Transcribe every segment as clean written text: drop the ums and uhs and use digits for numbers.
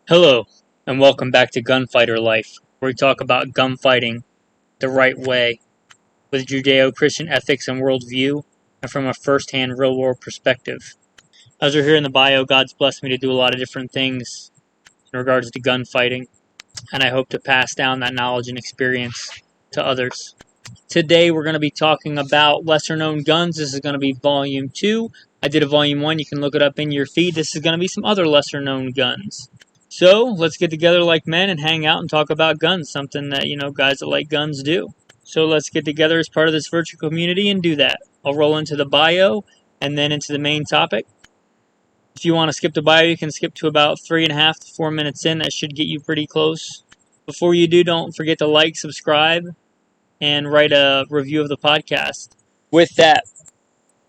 Hello, and welcome back to Gunfighter Life, where we talk about gunfighting the right way, with Judeo-Christian ethics and worldview, and from a first-hand real-world perspective. As we're here in the bio, God's blessed me to do a lot of different things in regards to gunfighting, and I hope to pass down that knowledge and experience to others. Today we're going to be talking about lesser-known guns. This is going to be Volume 2. I did a Volume 1. You can look it up in your feed. This is going to be some other lesser-known guns. So, let's get together like men and hang out and talk about guns, something that, guys that like guns do. So let's get together as part of this virtual community and do that. I'll roll into the bio and then into the main topic. If you want to skip the bio, you can skip to about 3.5 to 4 minutes in. That should get you pretty close. Before you do, don't forget to like, subscribe, and write a review of the podcast. With that,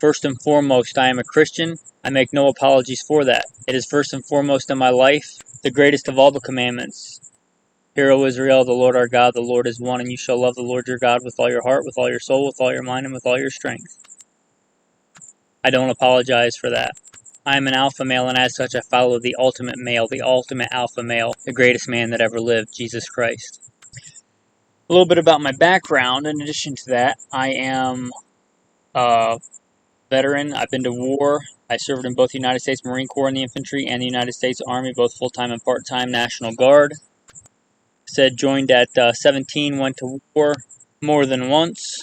first and foremost, I am a Christian. I make no apologies for that. It is first and foremost in my life, the greatest of all the commandments. Hear, O Israel, the Lord our God, the Lord is one, and you shall love the Lord your God with all your heart, with all your soul, with all your mind, and with all your strength. I don't apologize for that. I am an alpha male, and as such I follow the ultimate male, the ultimate alpha male, the greatest man that ever lived, Jesus Christ. A little bit about my background. In addition to that, I am a veteran. I've been to war. I served in both the United States Marine Corps in the infantry and the United States Army, both full-time and part-time National Guard. Joined at 17, went to war more than once.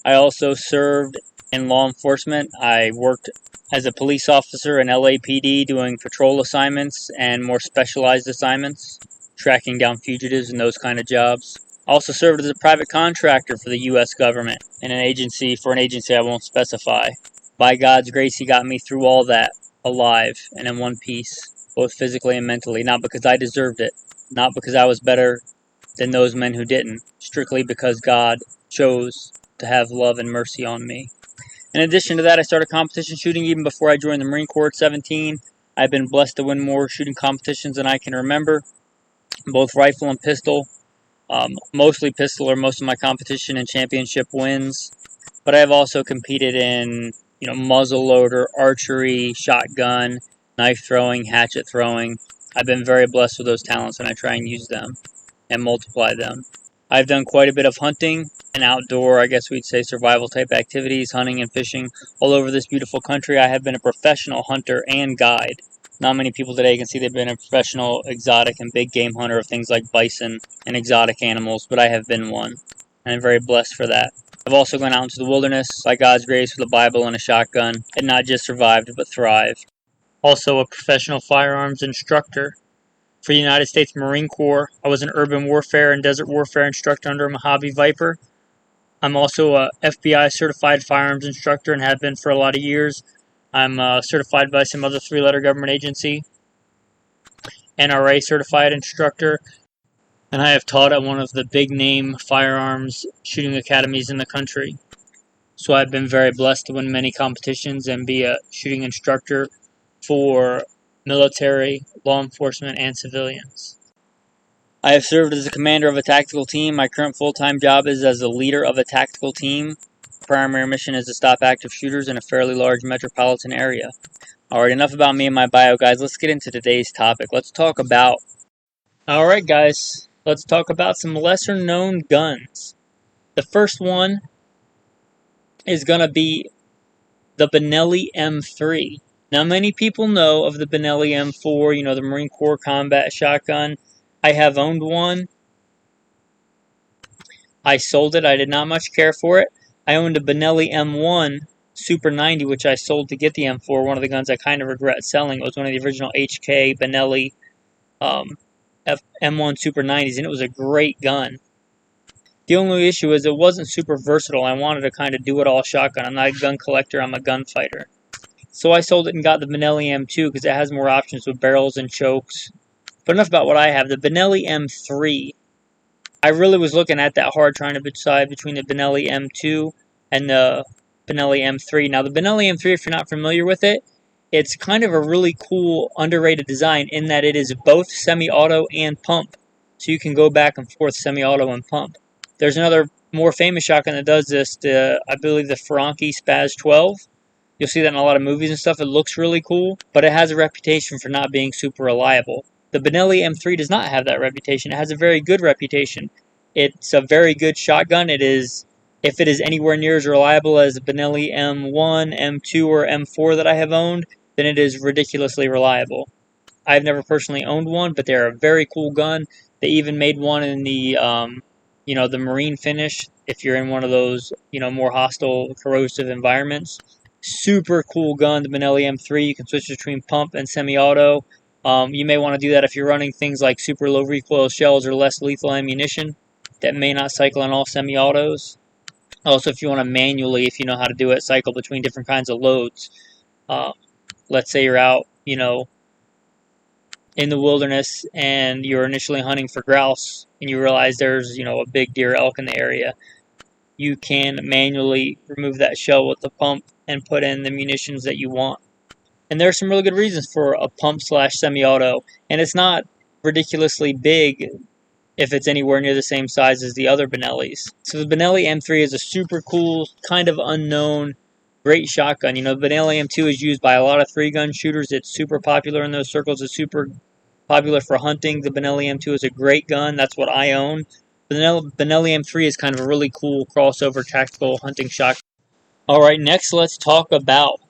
I also served in law enforcement. I worked as a police officer in LAPD doing patrol assignments and more specialized assignments, tracking down fugitives and those kind of jobs. I also served as a private contractor for the U.S. government in an agency I won't specify. By God's grace, He got me through all that alive and in one piece, both physically and mentally, not because I deserved it, not because I was better than those men who didn't, strictly because God chose to have love and mercy on me. In addition to that, I started competition shooting even before I joined the Marine Corps at 17. I've been blessed to win more shooting competitions than I can remember, both rifle and pistol. Mostly pistol are most of my competition and championship wins, but I have also competed in muzzle loader, archery, shotgun, knife throwing, hatchet throwing. I've been very blessed with those talents, and I try and use them and multiply them. I've done quite a bit of hunting and outdoor, I guess we'd say survival type activities, hunting and fishing all over this beautiful country. I have been a professional hunter and guide. Not many people today can see they've been a professional, exotic, and big game hunter of things like bison and exotic animals, but I have been one, and I'm very blessed for that. I've also gone out into the wilderness, by God's grace, with a Bible and a shotgun, and not just survived, but thrived. Also a professional firearms instructor. For the United States Marine Corps, I was an urban warfare and desert warfare instructor under a Mojave Viper. I'm also a FBI certified firearms instructor and have been for a lot of years. I'm certified by some other 3-letter government agency, NRA certified instructor, and I have taught at one of the big name firearms shooting academies in the country. So I've been very blessed to win many competitions and be a shooting instructor for military, law enforcement, and civilians. I have served as a commander of a tactical team. My current full-time job is as a leader of a tactical team. Primary mission is to stop active shooters in a fairly large metropolitan area. Alright, enough about me and my bio, guys. Let's get into today's topic. Alright, guys. Let's talk about some lesser-known guns. The first one is going to be the Benelli M3. Now, many people know of the Benelli M4, the Marine Corps combat shotgun. I have owned one. I sold it. I did not much care for it. I owned a Benelli M1 Super 90, which I sold to get the M4. One of the guns I kind of regret selling. It was one of the original HK Benelli M1 Super 90s, and it was a great gun. The only issue is it wasn't super versatile. I wanted a kind of do-it-all shotgun. I'm not a gun collector. I'm a gunfighter. So I sold it and got the Benelli M2 because it has more options with barrels and chokes. But enough about what I have. The Benelli M3. I really was looking at that hard, trying to decide between the Benelli M2 and the Benelli M3. Now, the Benelli M3, if you're not familiar with it, it's kind of a really cool, underrated design in that it is both semi-auto and pump. So you can go back and forth semi-auto and pump. There's another more famous shotgun that does this, I believe the Franchi Spaz 12. You'll see that in a lot of movies and stuff. It looks really cool, but it has a reputation for not being super reliable. The Benelli M3 does not have that reputation. It has a very good reputation. It's a very good shotgun. It is, if it is anywhere near as reliable as the Benelli M1, M2, or M4 that I have owned, then it is ridiculously reliable. I've never personally owned one, but they're a very cool gun. They even made one in the, the marine finish. If you're in one of those, more hostile, corrosive environments, super cool gun. The Benelli M3. You can switch between pump and semi-auto. You may want to do that if you're running things like super low recoil shells or less lethal ammunition that may not cycle on all semi-autos. Also, if you want to manually, if you know how to do it, cycle between different kinds of loads. Let's say you're out, in the wilderness and you're initially hunting for grouse and you realize there's, a big deer elk in the area. You can manually remove that shell with the pump and put in the munitions that you want. And there are some really good reasons for a pump/semi-auto, and it's not ridiculously big if it's anywhere near the same size as the other Benellis. So the Benelli M3 is a super cool, kind of unknown, great shotgun. The Benelli M2 is used by a lot of 3-gun shooters. It's super popular in those circles. It's super popular for hunting. The Benelli M2 is a great gun. That's what I own. The Benelli M3 is kind of a really cool crossover tactical hunting shotgun. Alright, next let's talk about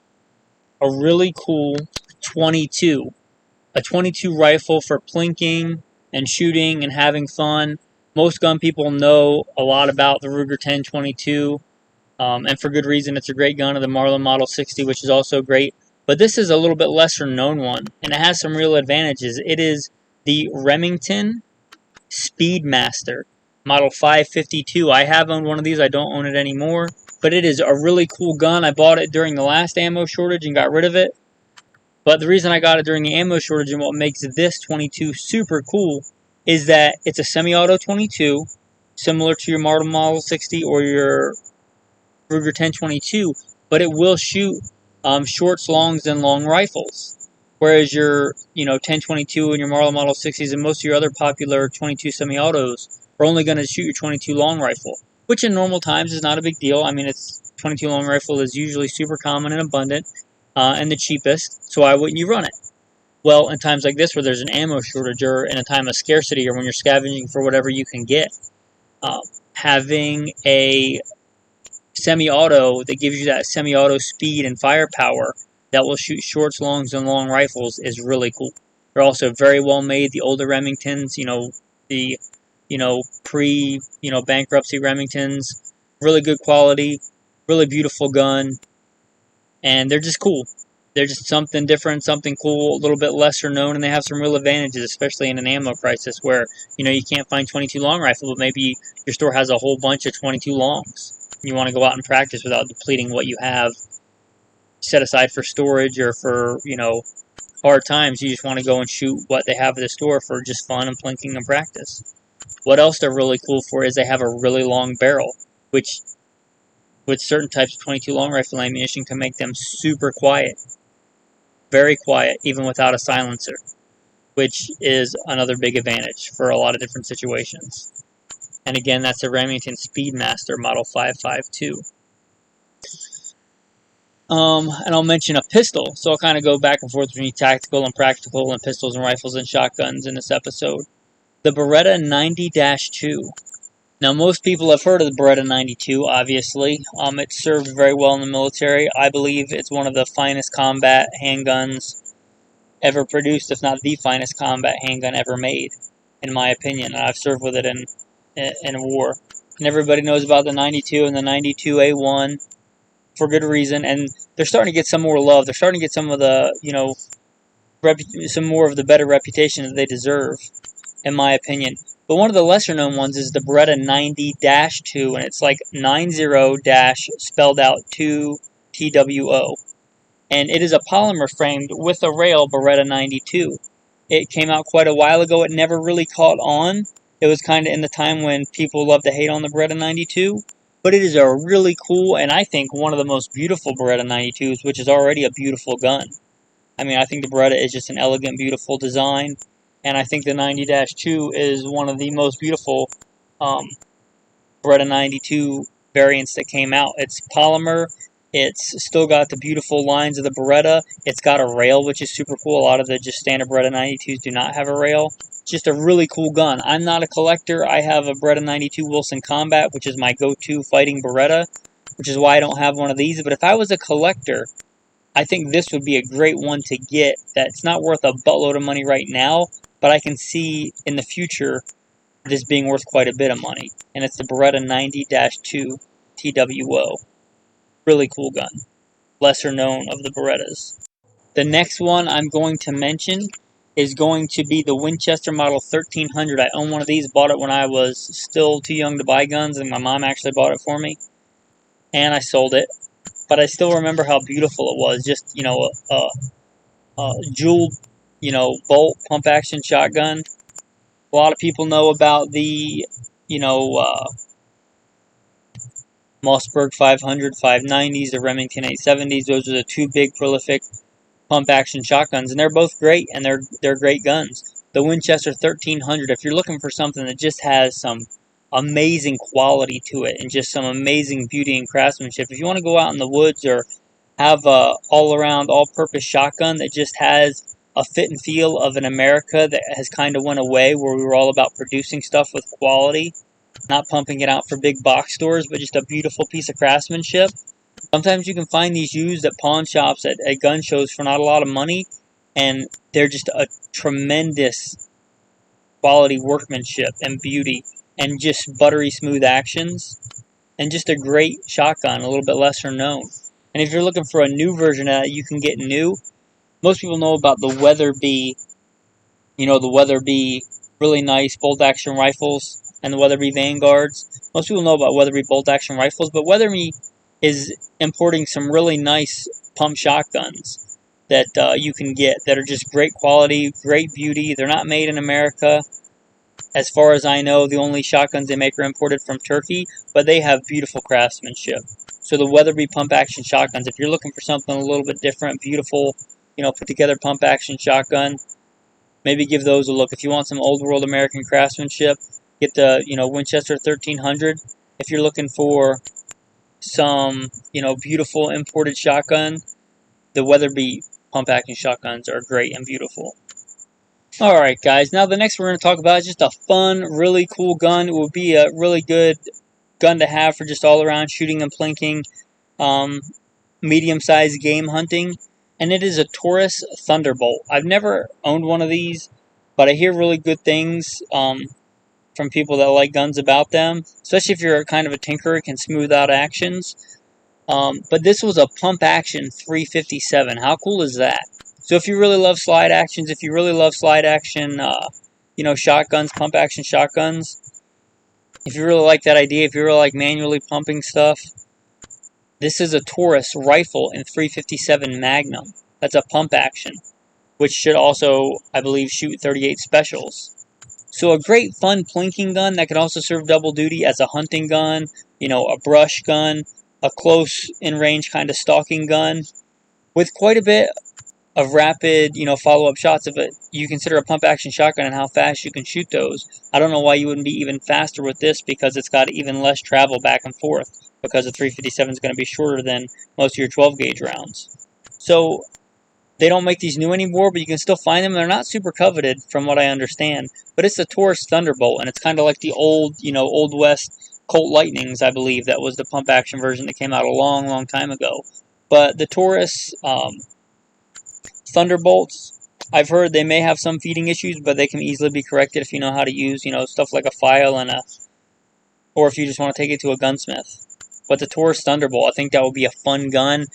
a really cool 22. A 22 rifle for plinking and shooting and having fun. Most gun people know a lot about the Ruger 10/22, and for good reason. It's a great gun of the Marlin Model 60, which is also great. But this is a little bit lesser known one, and it has some real advantages. It is the Remington-speedmaster, Model 552. I have owned one of these. I don't own it anymore, but it is a really cool gun. I bought it during the last ammo shortage and got rid of it. But the reason I got it during the ammo shortage and what makes this 22 super cool is that it's a semi-auto 22, similar to your Marlin Model 60 or your Ruger 10/22, but it will shoot shorts, longs, and long rifles. Whereas your 10/22 and your Marlin Model 60s and most of your other popular 22 semi-autos are only going to shoot your 22 long rifle, which in normal times is not a big deal. I mean, it's 22 long rifle is usually super common and abundant and the cheapest, so why wouldn't you run it? Well, in times like this where there's an ammo shortage or in a time of scarcity or when you're scavenging for whatever you can get, having a semi-auto that gives you that semi-auto speed and firepower that will shoot shorts, longs, and long rifles is really cool. They're also very well made. The older Remingtons, the pre-bankruptcy Remingtons, really good quality, really beautiful gun, and they're just cool. They're just something different, something cool, a little bit lesser known, and they have some real advantages, especially in an ammo crisis where, you can't find 22 long rifle, but maybe your store has a whole bunch of 22 longs. You want to go out and practice without depleting what you have set aside for storage or for, hard times. You just want to go and shoot what they have at the store for just fun and plinking and practice. What else they're really cool for is they have a really long barrel, which with certain types of 22 long rifle ammunition can make them super quiet. Very quiet, even without a silencer, which is another big advantage for a lot of different situations. And again, that's a Remington-speedmaster Model 552. And I'll mention a pistol, so I'll kind of go back and forth between tactical and practical and pistols and rifles and shotguns in this episode. The Beretta 90-2. Now, most people have heard of the Beretta 92, obviously. It served very well in the military. I believe it's one of the finest combat handguns ever produced, if not the finest combat handgun ever made, in my opinion. And I've served with it in war. And everybody knows about the 92 and the 92A1 for good reason. And they're starting to get some more love. They're starting to get some of the, some more of the better reputation that they deserve, in my opinion. But one of the lesser known ones is the Beretta 90-2, and it's like 90- spelled out 2 TWO. And it is a polymer framed with a rail Beretta 92. It came out quite a while ago. It never really caught on. It was kind of in the time when people love to hate on the Beretta 92. But it is a really cool, and I think one of the most beautiful Beretta 92s, which is already a beautiful gun. I mean, I think the Beretta is just an elegant, beautiful design. And I think the 90-2 is one of the most beautiful Beretta 92 variants that came out. It's polymer. It's still got the beautiful lines of the Beretta. It's got a rail, which is super cool. A lot of the just standard Beretta 92s do not have a rail. Just a really cool gun. I'm not a collector. I have a Beretta 92 Wilson Combat, which is my go-to fighting Beretta, which is why I don't have one of these. But if I was a collector, I think this would be a great one to get. That's not worth a buttload of money right now, but I can see in the future this being worth quite a bit of money. And it's the Beretta 90-2 TWO. Really cool gun. Lesser known of the Berettas. The next one I'm going to mention is going to be the Winchester Model 1300. I own one of these. Bought it when I was still too young to buy guns, and my mom actually bought it for me. And I sold it. But I still remember how beautiful it was. Just, a jeweled, bolt pump action shotgun. A lot of people know about the, Mossberg 500, 590s, the Remington 870s. Those are the two big prolific pump action shotguns, and they're both great, and they're great guns. The Winchester 1300, if you're looking for something that just has some amazing quality to it and just some amazing beauty and craftsmanship, if you want to go out in the woods or have a all-around, all-purpose shotgun that just has a fit and feel of an America that has kind of went away, where we were all about producing stuff with quality, not pumping it out for big box stores, but just a beautiful piece of craftsmanship. Sometimes you can find these used at pawn shops, at gun shows for not a lot of money, and they're just a tremendous quality workmanship and beauty and just buttery smooth actions and just a great shotgun, a little bit lesser known. And if you're looking for a new version of that, you can get new. Most people know about the Weatherby, the Weatherby really nice bolt-action rifles and the Weatherby Vanguards. Most people know about Weatherby bolt-action rifles, but Weatherby is importing some really nice pump shotguns that you can get that are just great quality, great beauty. They're not made in America. As far as I know, the only shotguns they make are imported from Turkey, but they have beautiful craftsmanship. So the Weatherby pump-action shotguns, if you're looking for something a little bit different, beautiful, put-together pump-action shotgun, maybe give those a look. If you want some old-world American craftsmanship, get the, Winchester 1300. If you're looking for some, beautiful imported shotgun, the Weatherby pump-action shotguns are great and beautiful. Alright guys, now the next we're going to talk about is just a fun, really cool gun. It would be a really good gun to have for just all-around shooting and plinking, medium-sized game hunting, and it is a Taurus Thunderbolt. I've never owned one of these, but I hear really good things from people that like guns about them, especially if you're kind of a tinkerer, can smooth out actions. But this was a pump-action 357. How cool is that? So if you really love slide actions, if you really love slide action, shotguns, pump action shotguns, if you really like that idea, if you really like manually pumping stuff, this is a Taurus rifle in 357 Magnum. That's a pump action, which should also, I believe, shoot 38 specials. So a great fun plinking gun that can also serve double duty as a hunting gun, a brush gun, a close in-range kind of stalking gun, with quite a bit of rapid, follow-up shots. If you consider a pump-action shotgun and how fast you can shoot those, I don't know why you wouldn't be even faster with this, because it's got even less travel back and forth, because the 357 is going to be shorter than most of your 12-gauge rounds. So they don't make these new anymore, but you can still find them. They're not super coveted, from what I understand, but it's the Taurus Thunderbolt, and it's kind of like the old, Old West Colt Lightnings, I believe. That was the pump-action version that came out a long, long time ago. But the Taurus Thunderbolts, I've heard they may have some feeding issues, but they can easily be corrected if you know how to use, stuff like a file or if you just want to take it to a gunsmith. But the Taurus Thunderbolt, I think that would be a fun gun.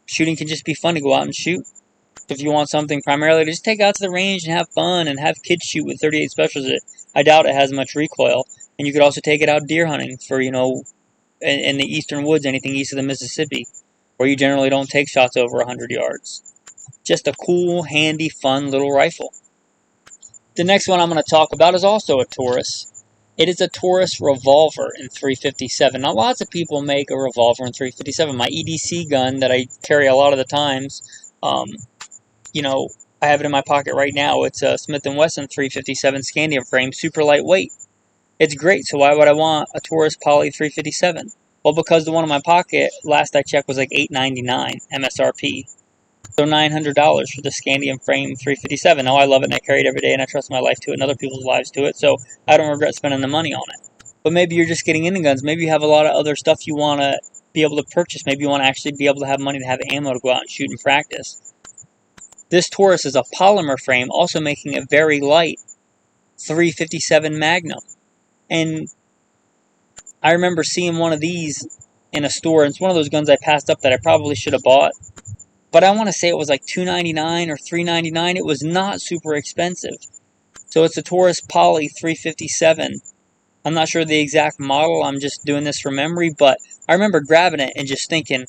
Shooting can just be fun to go out and shoot. If you want something primarily to just take out to the range and have fun and have kids shoot with 38 specials, I doubt it has much recoil. And you could also take it out deer hunting for, in the eastern woods, anything east of the Mississippi, where you generally don't take shots over 100 yards. Just a cool, handy, fun little rifle. The next one I'm going to talk about is also a Taurus. It is a Taurus revolver in 357. Now, lots of people make a revolver in 357. My EDC gun that I carry a lot of the times, I have it in my pocket right now. It's a Smith & Wesson 357 Scandium frame, super lightweight. It's great, so why would I want a Taurus Poly 357? Well, because the one in my pocket, last I checked, was like $8.99 MSRP. So $900 for the Scandium Frame 357. Now, I love it and I carry it every day and I trust my life to it and other people's lives to it, so I don't regret spending the money on it. But maybe you're just getting into guns. Maybe you have a lot of other stuff you want to be able to purchase. Maybe you want to actually be able to have money to have ammo to go out and shoot and practice. This Taurus is a polymer frame, also making it very light. 357 Magnum. And I remember seeing one of these in a store, and it's one of those guns I passed up that I probably should have bought. But I want to say it was like $2.99 or $3.99. It was not super expensive. So it's a Taurus Poly 357. I'm not sure the exact model. I'm just doing this from memory. But I remember grabbing it and just thinking,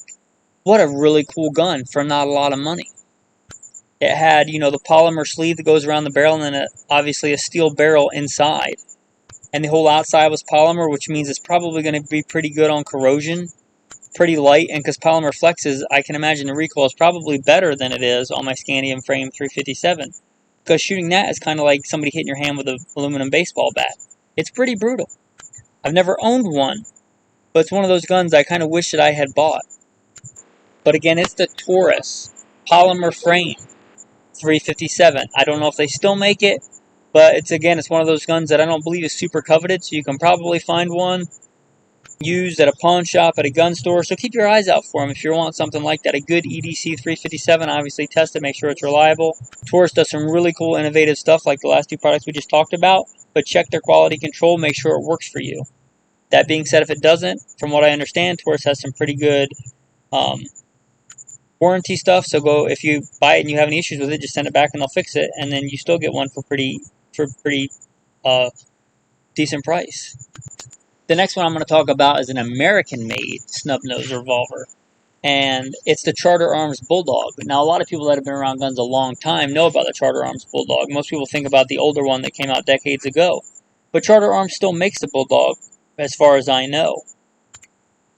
what a really cool gun for not a lot of money. It had, the polymer sleeve that goes around the barrel, and then obviously a steel barrel inside. And the whole outside was polymer, which means it's probably going to be pretty good on corrosion. Pretty light, and because polymer flexes, I can imagine the recoil is probably better than it is on my Scandium Frame 357. Because shooting that is kind of like somebody hitting your hand with an aluminum baseball bat. It's pretty brutal. I've never owned one, but it's one of those guns I kind of wish that I had bought. But again, it's the Taurus Polymer Frame 357. I don't know if they still make it, but it's one of those guns that I don't believe is super coveted, so you can probably find one used at a pawn shop, at a gun store, so keep your eyes out for them if you want something like that. A good EDC 357, obviously test it, make sure it's reliable. Taurus does some really cool, innovative stuff like the last two products we just talked about, but check their quality control, make sure it works for you. That being said, if it doesn't, from what I understand, Taurus has some pretty good warranty stuff, so if you buy it and you have any issues with it, just send it back and they'll fix it, and then you still get one for pretty decent price. The next one I'm going to talk about is an American-made snub-nose revolver, and it's the Charter Arms Bulldog. Now, a lot of people that have been around guns a long time know about the Charter Arms Bulldog. Most people think about the older one that came out decades ago, but Charter Arms still makes the Bulldog, as far as I know.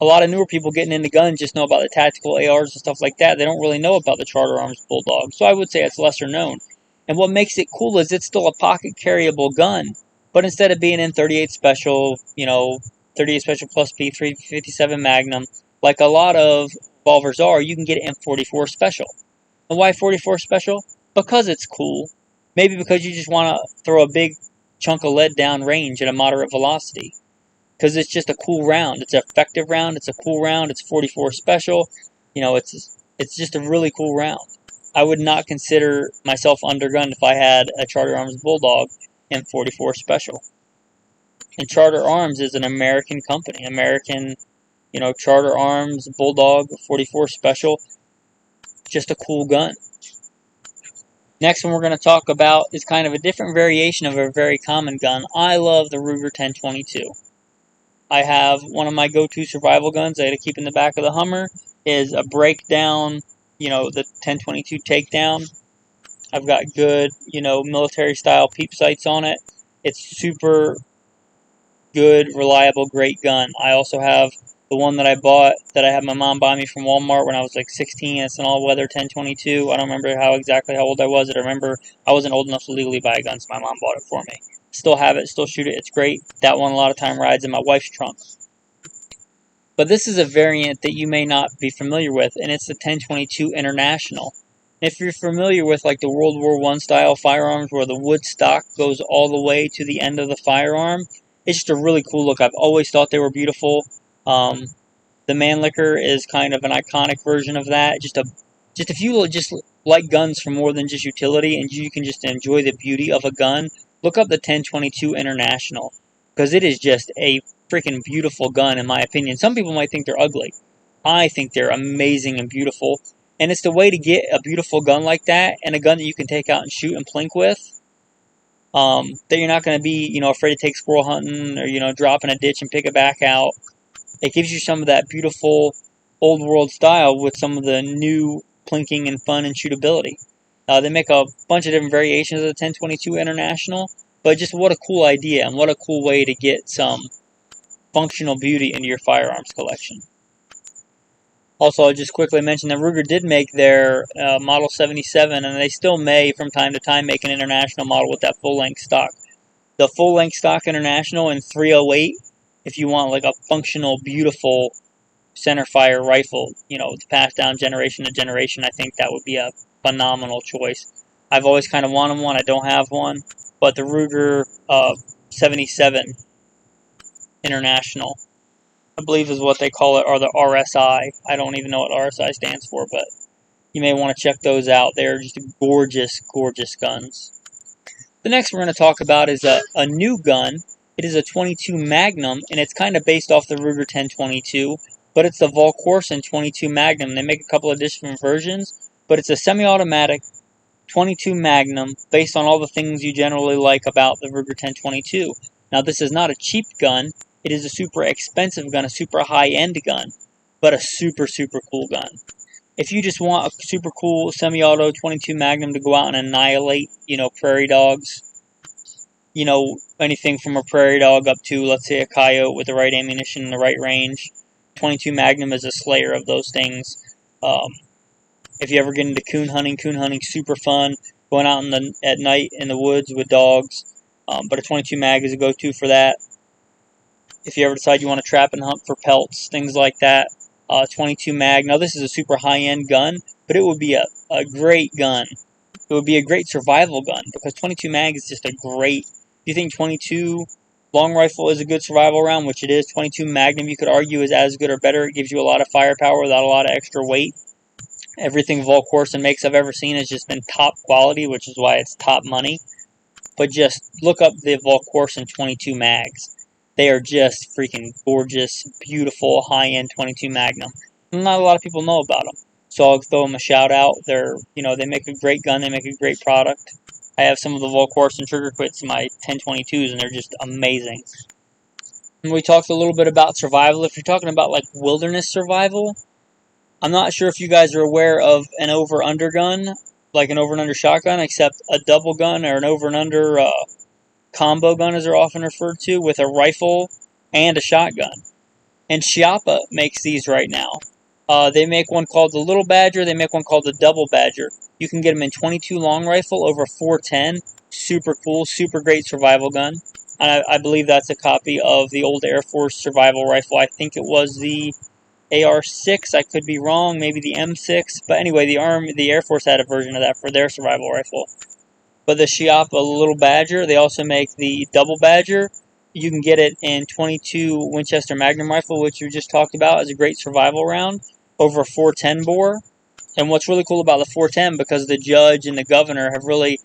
A lot of newer people getting into guns just know about the tactical ARs and stuff like that. They don't really know about the Charter Arms Bulldog, so I would say it's lesser known. And what makes it cool is it's still a pocket-carryable gun. But instead of being in 38 Special, 38 Special plus P, 357 Magnum, like a lot of revolvers are, you can get it in 44 Special. And why 44 Special? Because it's cool. Maybe because you just want to throw a big chunk of lead down range at a moderate velocity. Because it's just a cool round. It's an effective round. It's a cool round. It's 44 Special. It's just a really cool round. I would not consider myself undergunned if I had a Charter Arms Bulldog in 44 Special. And Charter Arms is an American company. American, Charter Arms Bulldog 44 Special. Just a cool gun. Next one we're going to talk about is kind of a different variation of a very common gun. I love the Ruger 1022. I have one of my go-to survival guns I got to keep in the back of the Hummer is a breakdown, the 1022 takedown. I've got good, military-style peep sights on it. It's super good, reliable, great gun. I also have the one that I bought, that I had my mom buy me from Walmart when I was like 16. It's an all-weather 1022. I don't remember exactly how old I was. I remember I wasn't old enough to legally buy a gun, so my mom bought it for me. Still have it, still shoot it. It's great. That one a lot of time rides in my wife's trunk. But this is a variant that you may not be familiar with, and it's the 1022 International. If you're familiar with like the World War I style firearms where the wood stock goes all the way to the end of the firearm, it's just a really cool look. I've always thought they were beautiful. The Mannlicher is kind of an iconic version of that. Just if you just like guns for more than just utility and you can just enjoy the beauty of a gun, look up the 1022 International, because it is just a freaking beautiful gun in my opinion. Some people might think they're ugly. I think they're amazing and beautiful. And it's the way to get a beautiful gun like that, and a gun that you can take out and shoot and plink with. That you're not going to be, afraid to take squirrel hunting or, drop in a ditch and pick it back out. It gives you some of that beautiful old world style with some of the new plinking and fun and shootability. They make a bunch of different variations of the 1022 International, but just what a cool idea and what a cool way to get some functional beauty into your firearms collection. Also, I'll just quickly mention that Ruger did make their Model 77, and they still may, from time to time, make an International model with that full-length stock. The full-length stock International in 308, if you want like a functional, beautiful centerfire rifle, to pass down generation to generation, I think that would be a phenomenal choice. I've always kind of wanted one. I don't have one, but the Ruger 77 International, I believe is what they call it, or the RSI. I don't even know what RSI stands for, but you may want to check those out. They're just gorgeous, gorgeous guns. The next we're going to talk about is a new gun. It is a 22 Magnum, and it's kind of based off the Ruger 1022, but it's the Volquarsen 22 Magnum. They make a couple of different versions, but it's a semi-automatic 22 Magnum based on all the things you generally like about the Ruger 1022. Now, this is not a cheap gun. It is a super expensive gun, a super high-end gun, but a super, super cool gun. If you just want a super cool semi-auto 22 Magnum to go out and annihilate, prairie dogs, anything from a prairie dog up to, let's say, a coyote with the right ammunition and the right range, 22 Magnum is a slayer of those things. If you ever get into coon hunting's super fun, going out at night in the woods with dogs, but a 22 Mag is a go-to for that. If you ever decide you want to trap and hunt for pelts, things like that, 22 Mag. Now, this is a super high-end gun, but it would be a great gun. It would be a great survival gun, because 22 Mag is just a great... If you think 22 long rifle is a good survival round, which it is, 22 Magnum you could argue is as good or better. It gives you a lot of firepower without a lot of extra weight. Everything Volquarsen makes I've ever seen has just been top quality, which is why it's top money. But just look up the Volquarsen 22 Mags. They are just freaking gorgeous, beautiful, high-end 22 Magnum. Not a lot of people know about them. So I'll throw them a shout out. They make a great gun. They make a great product. I have some of the Volquarsen trigger quits in my 1022s, and they're just amazing. And we talked a little bit about survival. If you're talking about like wilderness survival, I'm not sure if you guys are aware of an over-under gun, like an over-and-under shotgun, except a double gun or an over-and-under combo gun, as they're often referred to, with a rifle and a shotgun. And Chiappa makes these right now. They make one called the Little Badger. They make one called the Double Badger. You can get them in 22 long rifle over 410. Super cool, super great survival gun. And I believe that's a copy of the old Air Force survival rifle. I think it was the AR-6. I could be wrong. Maybe the M6. But anyway, the Air Force had a version of that for their survival rifle. But the Chiappa Little Badger, they also make the Double Badger. You can get it in 22 Winchester Magnum rifle, which we just talked about as a great survival round, over 410 bore. And what's really cool about the 410, because the judge and the governor have really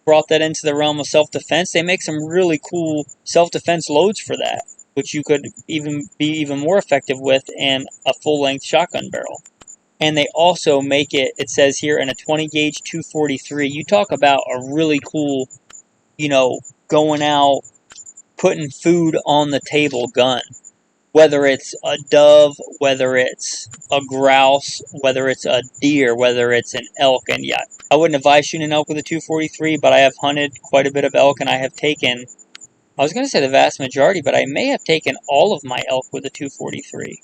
brought that into the realm of self-defense, they make some really cool self-defense loads for that, which you could be even more effective with in a full-length shotgun barrel. And they also make it, it says here, in a 20-gauge 243. You talk about a really cool, going out, putting food on the table gun. Whether it's a dove, whether it's a grouse, whether it's a deer, whether it's an elk. And yeah, I wouldn't advise shooting an elk with a 243, but I have hunted quite a bit of elk, and I have taken, I was going to say the vast majority, but I may have taken all of my elk with a 243.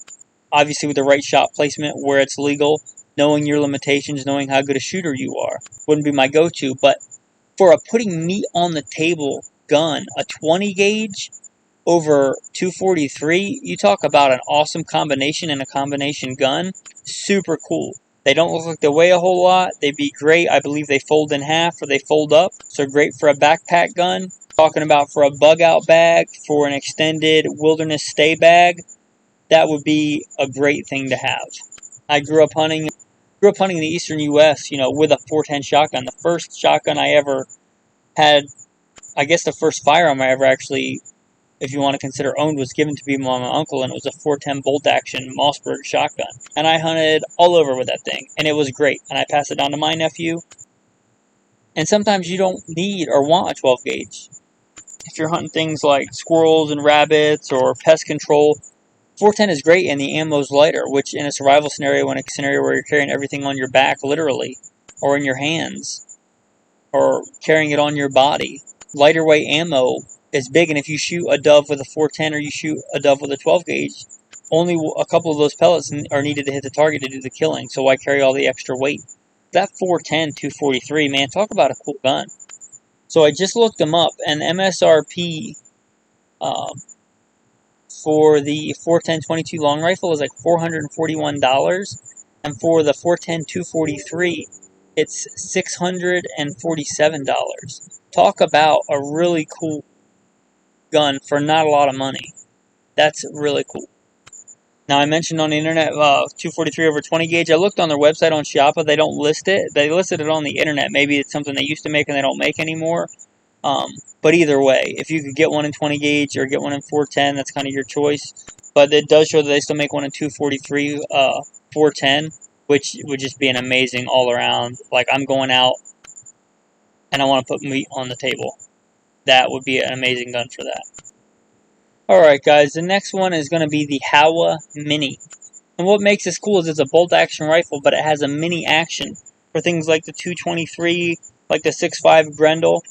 Obviously with the right shot placement where it's legal, knowing your limitations, knowing how good a shooter you are. Wouldn't be my go-to, but for a putting meat on the table gun, a 20 gauge over 243, you talk about an awesome combination and a combination gun. Super cool. They don't look like they weigh a whole lot. They'd be great. I believe they fold in half or they fold up. So great for a backpack gun. Talking about for a bug out bag, for an extended wilderness stay bag. That would be a great thing to have. I grew up hunting in the eastern U.S., with a 410 shotgun. The first shotgun I ever had, I guess the first firearm I ever actually, if you want to consider owned, was given to me by my uncle, and it was a 410 bolt-action Mossberg shotgun. And I hunted all over with that thing, and it was great. And I passed it down to my nephew. And sometimes you don't need or want a 12-gauge. If you're hunting things like squirrels and rabbits or pest control, 410 is great, and the ammo's lighter, which in a survival scenario, in a scenario where you're carrying everything on your back, literally, or in your hands, or carrying it on your body, lighter weight ammo is big. And if you shoot a dove with a 410 or you shoot a dove with a 12 gauge, only a couple of those pellets are needed to hit the target to do the killing, so why carry all the extra weight? That 410 243, man, talk about a cool gun. So I just looked them up, and MSRP for the 410-22 long rifle is like $441, and for the 410-243, it's $647. Talk about a really cool gun for not a lot of money. That's really cool. Now, I mentioned on the internet 243 over 20 gauge. I looked on their website on Schiappa. They don't list it. They listed it on the internet. Maybe it's something they used to make and they don't make anymore. But either way, if you could get one in 20 gauge or get one in 410, that's kind of your choice. But it does show that they still make one in 243 410, which would just be an amazing all around. Like, I'm going out and I want to put meat on the table. That would be an amazing gun for that. Alright guys, the next one is going to be the Howa Mini. And what makes this cool is it's a bolt action rifle, but it has a mini action for things like the 223, like the 6.5 Grendel.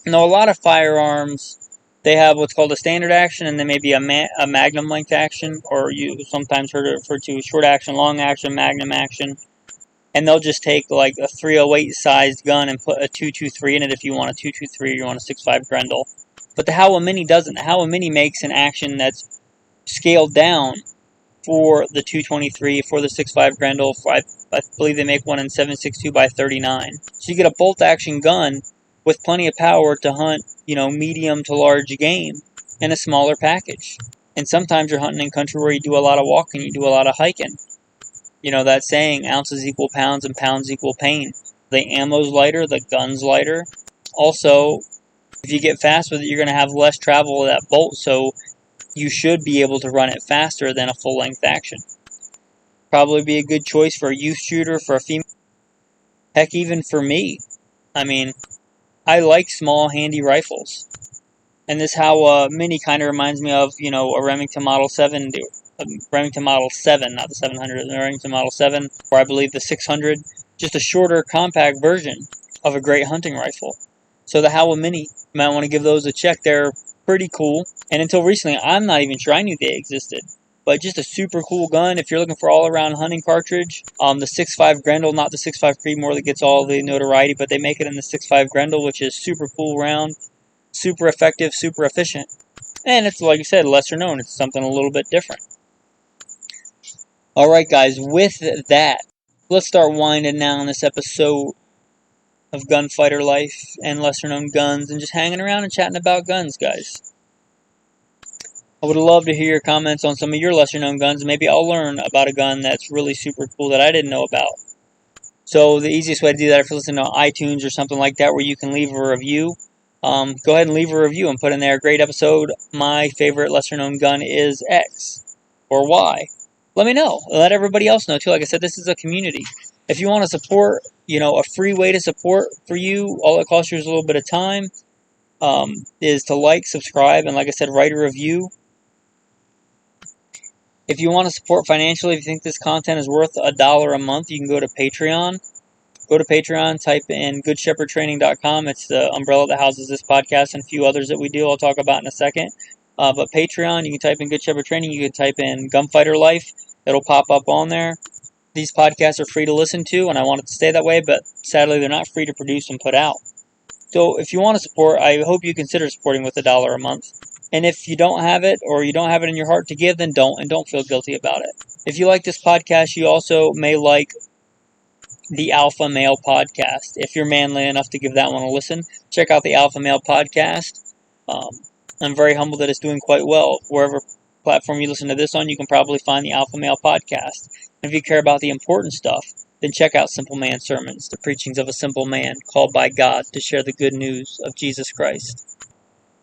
Now, a lot of firearms, they have what's called a standard action, and then maybe a magnum length action, or you sometimes heard it referred to as short action, long action, magnum action. And they'll just take like a 308 sized gun and put a 223 in it if you want a 223 or you want a 6.5 Grendel. But the Howa Mini doesn't. The Howa Mini makes an action that's scaled down for the 223, for the 6.5 Grendel. I believe they make one in 7.62 by 39. So you get a bolt action gun with plenty of power to hunt, medium to large game in a smaller package. And sometimes you're hunting in country where you do a lot of walking, you do a lot of hiking. That saying, ounces equal pounds and pounds equal pain. The ammo's lighter, the gun's lighter. Also, if you get fast with it, you're going to have less travel with that bolt, so you should be able to run it faster than a full-length action. Probably be a good choice for a youth shooter, for a female. Heck, even for me. I mean, I like small, handy rifles. And this Howa Mini kind of reminds me of, a Remington Model 7, Remington Model 7, not the 700, the Remington Model 7, or I believe the 600. Just a shorter, compact version of a great hunting rifle. So the Howa Mini, you might want to give those a check. They're pretty cool. And until recently, I'm not even sure I knew they existed. But just a super cool gun if you're looking for all-around hunting cartridge. The 6.5 Grendel, not the 6.5 Creedmoor that gets all the notoriety, but they make it in the 6.5 Grendel, which is super cool round, super effective, super efficient. And it's, like you said, lesser known. It's something a little bit different. Alright guys, with that, let's start winding down this episode of Gunfighter Life and lesser known guns and just hanging around and chatting about guns, guys. I would love to hear your comments on some of your lesser known guns. Maybe I'll learn about a gun that's really super cool that I didn't know about. So the easiest way to do that, if you're listening to iTunes or something like that where you can leave a review, go ahead and leave a review and put in there, great episode, my favorite lesser known gun is X or Y. Let me know. Let everybody else know too. Like I said, this is a community. If you want to support, a free way to support for you, all it costs you is a little bit of time, is to like, subscribe, and like I said, write a review. If you want to support financially, if you think this content is worth $1 a month, you can go to Patreon. Go to Patreon, type in goodshepherdtraining.com. It's the umbrella that houses this podcast and a few others that we do I'll talk about in a second. But Patreon, you can type in Good Shepherd Training. You can type in Gunfighter Life. It'll pop up on there. These podcasts are free to listen to, and I want it to stay that way, but sadly they're not free to produce and put out. So if you want to support, I hope you consider supporting with $1 a month. And if you don't have it, or you don't have it in your heart to give, then don't, and don't feel guilty about it. If you like this podcast, you also may like the Alpha Male Podcast. If you're manly enough to give that one a listen, check out the Alpha Male Podcast. I'm very humbled that it's doing quite well. Wherever platform you listen to this on, you can probably find the Alpha Male Podcast. And if you care about the important stuff, then check out Simple Man Sermons, the preachings of a simple man called by God to share the good news of Jesus Christ.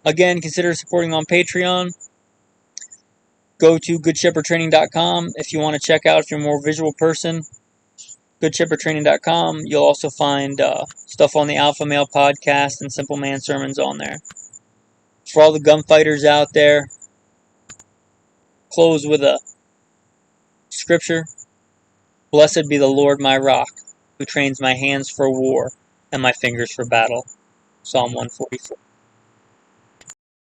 Again, consider supporting on Patreon. Go to goodshepherdtraining.com if you want to check out, if you're a more visual person, goodshepherdtraining.com. You'll also find stuff on the Alpha Male Podcast and Simple Man Sermons on there. For all the gunfighters out there, close with a scripture. Blessed be the Lord my rock, who trains my hands for war and my fingers for battle. Psalm 144.